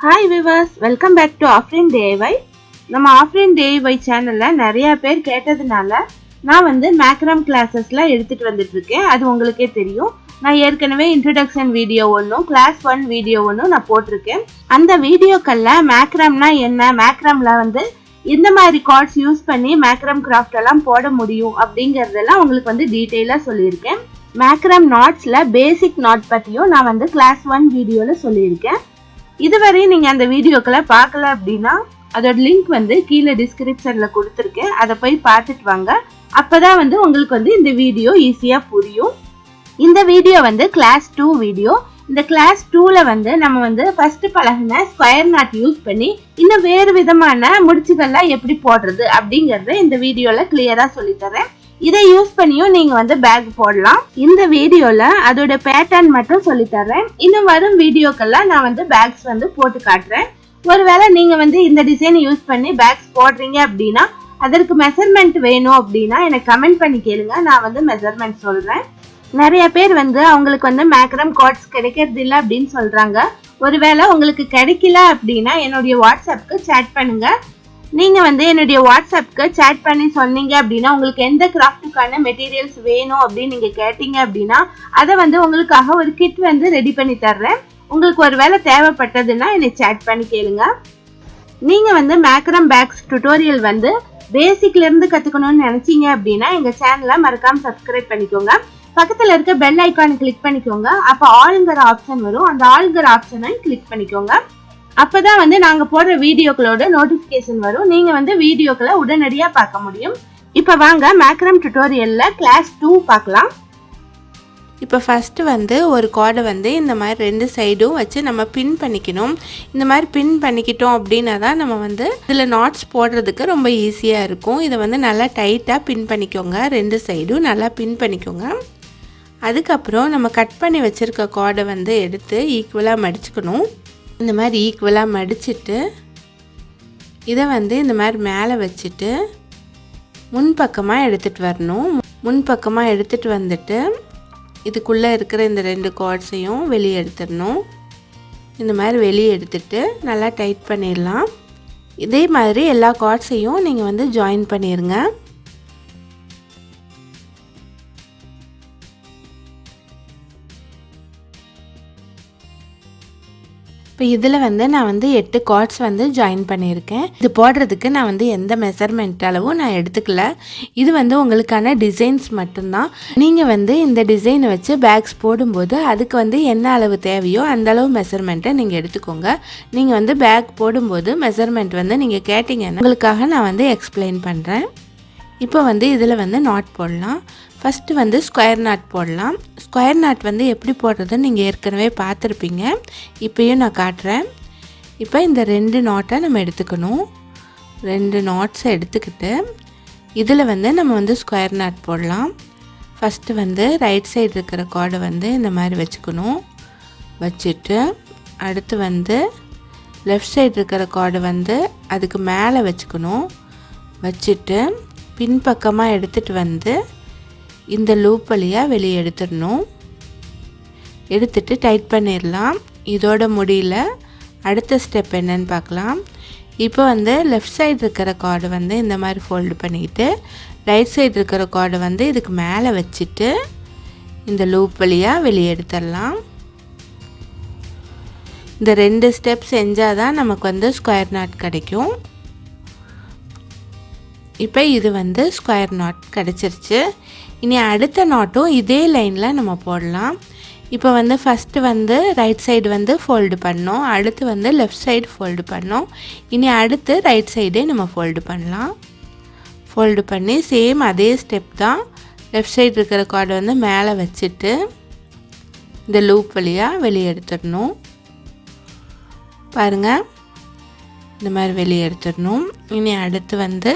Hi viewers, welcome back to offline DIY. நம்ம offline DIY சேனலில் நிறையா பேர் கேட்டதுனால நான் மேக்ரம் கிளாஸஸ்லாம் எடுத்துகிட்டு வந்துட்டுருக்கேன். அது உங்களுக்கே தெரியும். நான் ஏற்கனவே இன்ட்ரடக்ஷன் வீடியோ ஒன்றும் கிளாஸ் 1 வீடியோ ஒன்றும் நான் போட்டிருக்கேன். அந்த வீடியோக்களில் மேக்ரம்னா என்ன, மேக்ரமில் இந்த மாதிரி கார்ட்ஸ் யூஸ் பண்ணி மேக்ரம் கிராஃப்ட் எல்லாம் போட முடியும் அப்படிங்கிறதெல்லாம் உங்களுக்கு டீட்டெயிலாக சொல்லியிருக்கேன். மேக்ரம் நாட்ஸில் பேசிக் நாட் பற்றியும் நான் கிளாஸ் 1 வீடியோவில் சொல்லியிருக்கேன். இதுவரை நீங்கள் அந்த வீடியோக்களை பார்க்கல அப்படின்னா அதோட லிங்க் கீழே டிஸ்கிரிப்ஷனில் கொடுத்துருக்கேன். அதை போய் பார்த்துட்டு வாங்க. அப்போ தான் உங்களுக்கு இந்த வீடியோ ஈஸியாக புரியும். இந்த வீடியோ கிளாஸ் 2 வீடியோ. இந்த கிளாஸ் 2ல் நம்ம ஃபர்ஸ்ட் பழகின ஸ்கொயர் நாட் யூஸ் பண்ணி இன்னும் வேறு விதமான முடிச்சுகள்லாம் எப்படி போடுறது அப்படிங்கறத இந்த வீடியோல கிளியரா சொல்லித்தரேன். இதை யூஸ் பண்ணியும் நீங்க பேக் போடலாம். இந்த வீடியோல அதோட பேட்டர்ன் மட்டும் சொல்லித்தரேன். இன்னும் வரும் வீடியோக்கெல்லாம் நான் பேக்ஸ் போட்டு காட்டுறேன். ஒருவேளை நீங்க இந்த டிசைன் யூஸ் பண்ணி பேக்ஸ் போடுறீங்க அப்படின்னா அதற்கு மெஷர்மெண்ட் வேணும் அப்படின்னா எனக்கு கமெண்ட் பண்ணி கேளுங்க. நான் மெஷர்மெண்ட் சொல்றேன். நிறைய பேர் அவங்களுக்கு மேக்ரம் கார்ட்ஸ் கிடைக்கிறது இல்லை அப்படின்னு சொல்றாங்க. ஒருவேளை உங்களுக்கு கிடைக்கல அப்படின்னா என்னுடைய வாட்ஸ்அப்க்கு சேட் பண்ணுங்க. நீங்க என்னுடைய வாட்ஸ்அப்க்கு சேட் பண்ணி சொன்னீங்க அப்படின்னா உங்களுக்கு எந்த கிராஃப்ட்டுக்கான மெட்டீரியல்ஸ் வேணும் அப்படின்னு நீங்க கேட்டீங்க அப்படின்னா அதை உங்களுக்காக ஒரு கிட் ரெடி பண்ணி தர்றேன். உங்களுக்கு ஒருவேளை தேவைப்பட்டதுன்னா என்னை சேட் பண்ணி கேளுங்க. நீங்க மேக்ரம் பேக்ஸ் டுட்டோரியல் பேசிக்ல இருந்து கத்துக்கணும்னு நினைச்சீங்க அப்படின்னா எங்க சேனலை மறக்காம சப்ஸ்கிரைப் பண்ணிக்கோங்க. பக்கத்துல இருக்க பெல் ஐக்கானை கிளிக் பண்ணிக்கோங்க. அப்ப ஆல்ங்கிற ஆப்ஷன் வரும். அந்த ஆல்ங்கிற ஆப்ஷனை கிளிக் பண்ணிக்கோங்க. அப்பதான் நாங்க போடுற வீடியோக்களோட நோட்டிபிகேஷன் வரும். நீங்க வீடியோக்களை உடனடியா பார்க்க முடியும். இப்ப வாங்க மேக்ரம் டுட்டோரியல்ல கிளாஸ் 2 பார்க்கலாம். இப்போ ஃபஸ்ட்டு ஒரு கார்டை இந்த மாதிரி 2 சைடும் வச்சு நம்ம பின் பண்ணிக்கணும். இந்த மாதிரி பின் பண்ணிக்கிட்டோம் அப்படின்னா தான் நம்ம இதில் நாட்ஸ் போடுறதுக்கு ரொம்ப ஈஸியாக இருக்கும். இதை நல்லா டைட்டாக பின் பண்ணிக்கோங்க. 2 சைடும் நல்லா பின் பண்ணிக்கோங்க. அதுக்கப்புறம் நம்ம கட் பண்ணி வச்சுருக்க கார்டை எடுத்து ஈக்குவலாக மடிச்சுக்கணும். இந்த மாதிரி ஈக்குவலாக மடிச்சுட்டு இதை இந்த மாதிரி மேலே வச்சுட்டு முன்பக்கமாக எடுத்துகிட்டு வரணும். முன்பக்கமாக எடுத்துகிட்டு வந்துட்டு இதுக்குள்ளே இருக்கிற இந்த 2 கார்ட்ஸையும் வெளியே எடுத்துடணும். இந்த மாதிரி வெளியே எடுத்துட்டு நல்லா டைட் பண்ணிடலாம். இதே மாதிரி எல்லா கார்ட்ஸையும் நீங்கள் ஜாயின் பண்ணிடுங்க. இப்போ இதில் நான் 8 கார்ட்ஸ் ஜாயின் பண்ணியிருக்கேன். இது போடுறதுக்கு நான் எந்த மெஷர்மெண்ட் அளவும் நான் எடுத்துக்கல. இது உங்களுக்கான டிசைன்ஸ் மட்டும்தான். நீங்கள் இந்த டிசைனை வச்சு பேக்ஸ் போடும்போது அதுக்கு என்ன அளவு தேவையோ அந்த அளவு மெஷர்மெண்ட்டை நீங்கள் எடுத்துக்கோங்க. நீங்கள் பேக் போடும்போது மெஷர்மெண்ட் நீங்கள் கேட்டிங்கன்னா உங்களுக்காக நான் எக்ஸ்பிளைன் பண்ணுறேன். இப்போ இதில் நாட் போடலாம். ஃபஸ்ட்டு ஸ்கொயர் நாட் போடலாம். ஸ்கொயர் நாட் எப்படி போடுறதுன்னு நீங்கள் ஏற்கனவே பார்த்துருப்பீங்க. இப்போயும் நான் காட்டுறேன். இப்போ இந்த 2 நாட்டை நம்ம எடுத்துக்கணும். 2 நாட்ஸை எடுத்துக்கிட்டு இதில் நம்ம ஸ்கொயர் நாட் போடலாம். ஃபஸ்ட்டு ரைட் சைடு இருக்கிற கார்டை இந்த மாதிரி வச்சுக்கணும். வச்சுட்டு அடுத்து லெஃப்ட் சைடு இருக்கிற கார்டை அதுக்கு மேலே வச்சுக்கணும். வச்சுட்டு பின்பக்கமாக எடுத்துகிட்டு இந்த லூப் வழியாக வெளியே எடுத்துடணும். எடுத்துட்டு டைட் பண்ணிடலாம். இதோட முடியல அடுத்த ஸ்டெப் என்னன்னு பார்க்கலாம். இப்போ லெஃப்ட் சைடு இருக்கிற கார்டை இந்த மாதிரி ஃபோல்டு பண்ணிக்கிட்டு ரைட் சைடு இருக்கிற கார்டை இதுக்கு மேலே வச்சுட்டு இந்த லூப் வழியாக வெளியே எடுத்துடலாம். இந்த 2 ஸ்டெப் செஞ்சால் தான் நமக்கு ஸ்கொயர் நாட் கிடைக்கும். இப்போ இது ஸ்கொயர் நாட் கிடச்சிருச்சு. இனி அடுத்த நாட்டும் இதே லைனில் நம்ம போடலாம். இப்போ ஃபஸ்ட்டு ரைட் சைடு ஃபோல்டு பண்ணோம். அடுத்து லெஃப்ட் சைடு ஃபோல்டு பண்ணோம். இனி அடுத்து ரைட் சைடே நம்ம ஃபோல்டு பண்ணலாம். ஃபோல்டு பண்ணி சேம் அதே ஸ்டெப் தான். லெஃப்ட் சைடு இருக்கிற கார்டை மேலே வச்சுட்டு இந்த லூப் வழியாக வெளியே எடுத்துடணும். பாருங்கள், இந்த மாதிரி வெளியே எடுத்துடணும். இனி அடுத்து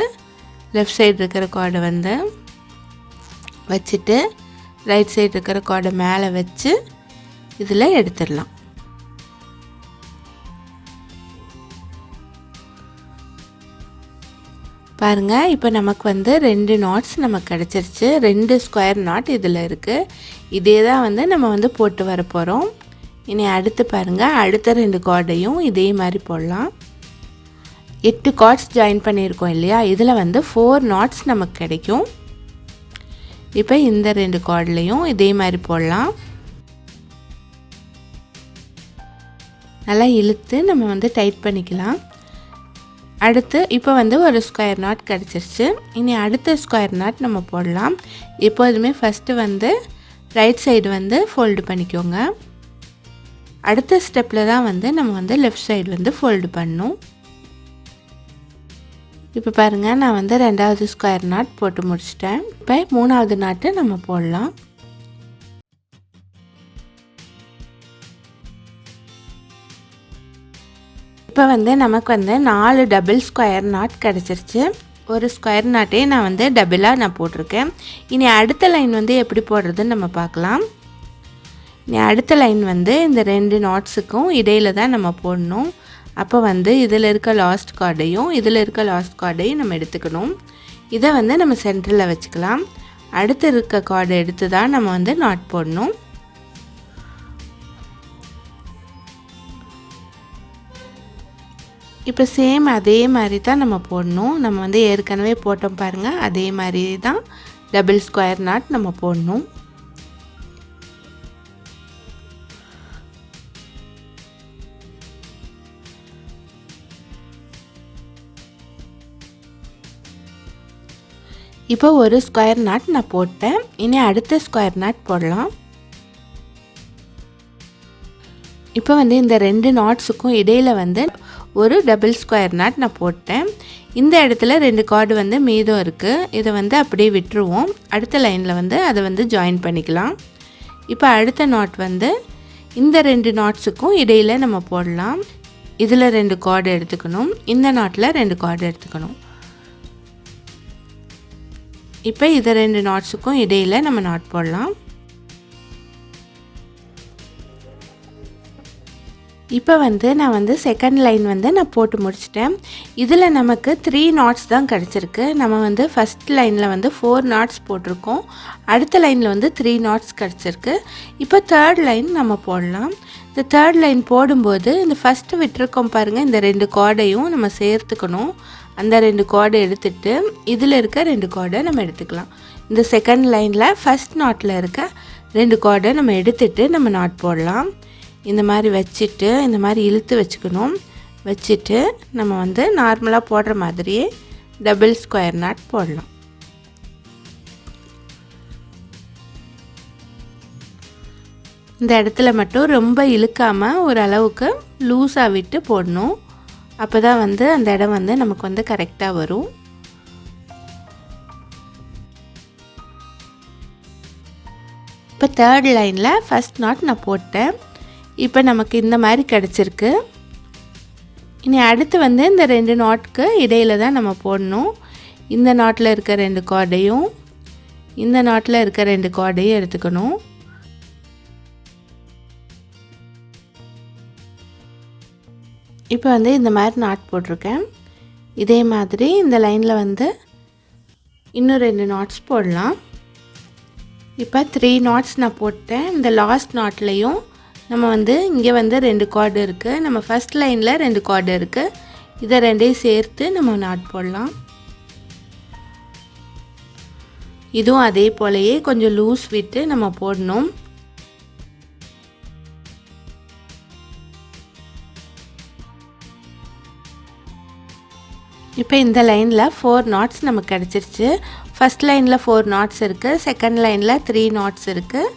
லெஃப்ட் சைடு இருக்கிற கார்டை வச்சுட்டு ரைட் சைடு இருக்கிற கார்டை மேலே வச்சு இதில் எடுத்துடலாம். பாருங்கள், இப்போ நமக்கு 2 நாட்ஸ் நமக்கு கிடச்சிருச்சு. 2 ஸ்கொயர் நாட் இதில் இருக்குது. இதே தான் நம்ம போட்டு வர போகிறோம். இனி அடுத்து பாருங்கள், அடுத்த 2 கார்டையும் இதே மாதிரி போடலாம். 8 கார்ட்ஸ் ஜாயின் பண்ணியிருக்கோம் இல்லையா, இதில் வந்து 4 knots நமக்கு கிடைக்கும். இப்போ இந்த 2 கார்ட்லேயும் இதே மாதிரி போடலாம். நல்லா இழுத்து நம்ம வந்து டைட் பண்ணிக்கலாம். அடுத்து இப்போ வந்து ஒரு ஸ்கொயர் நாட் கிடச்சிருச்சு. இனி அடுத்த ஸ்கொயர் நாட் நம்ம போடலாம். எப்போதுமே ஃபஸ்ட்டு வந்து ரைட் சைடு வந்து ஃபோல்டு பண்ணிக்கோங்க. அடுத்த ஸ்டெப்பில் தான் வந்து நம்ம வந்து லெஃப்ட் சைடு வந்து ஃபோல்டு பண்ணணும். இப்போ பாருங்கள், நான் வந்து 2வது ஸ்கொயர் நாட் போட்டு முடிச்சிட்டேன். இப்போ 3வது நாட்டு நம்ம போடலாம். இப்போ வந்து நமக்கு வந்து 4 டபுள் ஸ்கொயர் நாட் கிடச்சிருச்சு. ஒரு ஸ்கொயர் நாட்டே நான் வந்து டபுளாக நான் போட்டிருக்கேன். இனி அடுத்த லைன் வந்து எப்படி போடுறதுன்னு நம்ம பார்க்கலாம். இனி அடுத்த லைன் வந்து இந்த 2 நாட்ஸுக்கும் இடையில தான் நம்ம போடணும். அப்போ வந்து இதில் இருக்க லாஸ்ட் கார்டையும் இதில் இருக்க லாஸ்ட் கார்டையும் நம்ம எடுத்துக்கணும். இதை வந்து நம்ம சென்டரில் வச்சுக்கலாம். அடுத்து இருக்க கார்டை எடுத்து தான் நம்ம வந்து நாட் போடணும். இப்போ சேம் அதே மாதிரி தான் நம்ம போடணும். நம்ம வந்து ஏற்கனவே போட்டோம் பாருங்கள், அதே மாதிரி தான் டபுள் ஸ்கொயர் நாட் நம்ம போடணும். இப்போ ஒரு ஸ்கொயர் நாட் நான் போட்டேன். இனி அடுத்த ஸ்கொயர் நாட் போடலாம். இப்போ வந்து இந்த 2 நாட்ஸுக்கும் இடையில் வந்து ஒரு டபுள் ஸ்கொயர் நாட் நான் போட்டேன். இந்த இடத்துல 2 கார்டு வந்து மீதம் இருக்குது. இதை வந்து அப்படியே விட்டுருவோம். அடுத்த லைனில் வந்து அதை வந்து ஜாயின் பண்ணிக்கலாம். இப்போ அடுத்த நாட் வந்து இந்த 2 நாட்ஸுக்கும் இடையில் நம்ம போடலாம். இதில் 2 கார்டு எடுத்துக்கணும், இந்த நாட்டில் 2 கார்டு எடுத்துக்கணும். இப்போ இதை 2 நாட்ஸுக்கும் இடையில் நம்ம நாட் போடலாம். இப்போ வந்து நான் வந்து செகண்ட் லைன் வந்து நான் போட்டு முடிச்சிட்டேன். இதில் நமக்கு 3 knots தான் கிடச்சிருக்கு. நம்ம வந்து ஃபஸ்ட் லைனில் வந்து 4 knots போட்டிருக்கோம். அடுத்த லைனில் வந்து 3 knots கிடச்சிருக்கு. இப்போ தேர்ட் லைன் நம்ம போடலாம். இந்த தேர்ட் லைன் போடும்போது இந்த ஃபஸ்ட்டு விட்டுருக்கோம் பாருங்கள், இந்த 2 கார்டையும் நம்ம சேர்த்துக்கணும். அந்த 2 கார்டை எடுத்துகிட்டு இதில் இருக்க 2 கார்டை நம்ம எடுத்துக்கலாம். இந்த செகண்ட் லைனில் ஃபஸ்ட் நாட்டில் இருக்க 2 கார்டை நம்ம எடுத்துகிட்டு நம்ம நாட் போடலாம். இந்த மாதிரி வச்சுட்டு இந்த மாதிரி இழுத்து வச்சுக்கணும். வச்சுட்டு நம்ம வந்து நார்மலாக போடுற மாதிரியே டபுள் ஸ்கொயர் நாட் போடலாம். இந்த இடத்துல மட்டும் ரொம்ப இழுக்காமல் ஓரளவுக்கு லூஸாக விட்டு போடணும். அப்போ தான் வந்து அந்த இடம் வந்து நமக்கு வந்து கரெக்டாக வரும். இப்போ தேர்ட் லைனில் ஃபஸ்ட் நாட் நான் போட்டேன். இப்போ நமக்கு இந்த மாதிரி கிடச்சிருக்கு. இனி அடுத்து வந்து இந்த 2 நாட்க்கு இடையில் தான் நம்ம போடணும். இந்த நாட்டில் இருக்க 2 கார்டையும் இந்த நாட்டில் இருக்க 2 கார்டையும் எடுத்துக்கணும். இப்போ வந்து இந்த மாதிரி நாட் போட்டிருக்கேன். இதே மாதிரி இந்த லைனில் வந்து இன்னும் 2 நாட்ஸ் போடலாம். இப்போ 3 knots நான் போட்டேன். இந்த லாஸ்ட் நாட்லேயும் நம்ம வந்து இங்கே வந்து 2 கார்டு இருக்குது. நம்ம ஃபஸ்ட் லைனில் 2 கார்டு இருக்குது. இதை 2ஐயும் சேர்த்து நம்ம நாட் போடலாம். இதுவும் அதே போலயே கொஞ்சம் லூஸ் விட்டு நம்ம போடணும். இப்போ இந்த லைனில் 4 knots நமக்கு கிடச்சிருச்சு. ஃபஸ்ட் லைனில் 4 knots இருக்குது, செகண்ட் லைனில் 3 knots இருக்குது,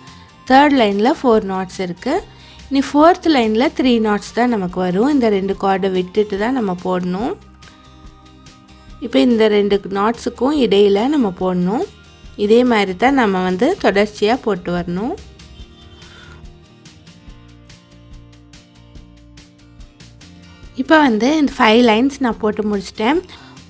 தேர்ட் லைனில் 4 knots இருக்குது. இனி ஃபோர்த் லைனில் 3 knots தான் நமக்கு வரும். இந்த 2 கார்டை விட்டுட்டு தான் நம்ம போடணும். இப்போ இந்த 2 knotsக்கும் இடையில் நம்ம போடணும். இதே மாதிரி தான் நம்ம வந்து தொடர்ச்சியாக போட்டு வரணும். இப்போ வந்து இந்த 5 lines நான் போட்டு முடிச்சிட்டேன்.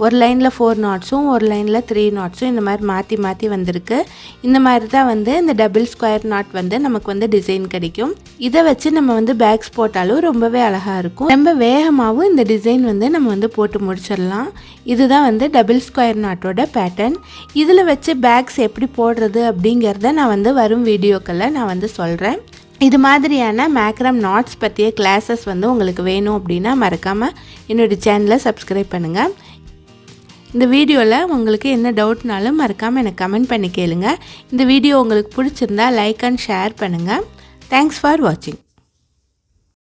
ஒரு லைனில் 4 knotsம் ஒரு லைனில் 3 knotsம் இந்த மாதிரி மாற்றி மாற்றி வந்திருக்கு. இந்த மாதிரி தான் வந்து இந்த டபுள் ஸ்கொயர் நாட் வந்து நமக்கு வந்து டிசைன் கிடைக்கும். இதை வச்சு நம்ம வந்து பேக்ஸ் போட்டாலும் ரொம்பவே அழகாக இருக்கும். ரொம்ப வேகமாகவும் இந்த டிசைன் வந்து நம்ம வந்து போட்டு முடிச்சிடலாம். இதுதான் வந்து டபுள் ஸ்கொயர் நாட்டோட பேட்டர்ன். இதில் வச்சு பேக்ஸ் எப்படி போடுறது அப்படிங்கிறத நான் வந்து வரும் வீடியோக்களில் நான் வந்து சொல்கிறேன். இது மாதிரியான மேக்ரம் நாட்ஸ் பற்றிய கிளாஸஸ் வந்து உங்களுக்கு வேணும் அப்படின்னா மறக்காமல் என்னோடய சேனலை சப்ஸ்கிரைப் பண்ணுங்கள். இந்த வீடியோவில் உங்களுக்கு என்ன டவுட்னாலும் மறக்காமல் எனக்கு கமெண்ட் பண்ணி கேளுங்க. இந்த வீடியோ உங்களுக்கு பிடிச்சிருந்தா லைக் அண்ட் ஷேர் பண்ணுங்கள். தேங்க்ஸ் ஃபார் வாட்சிங்.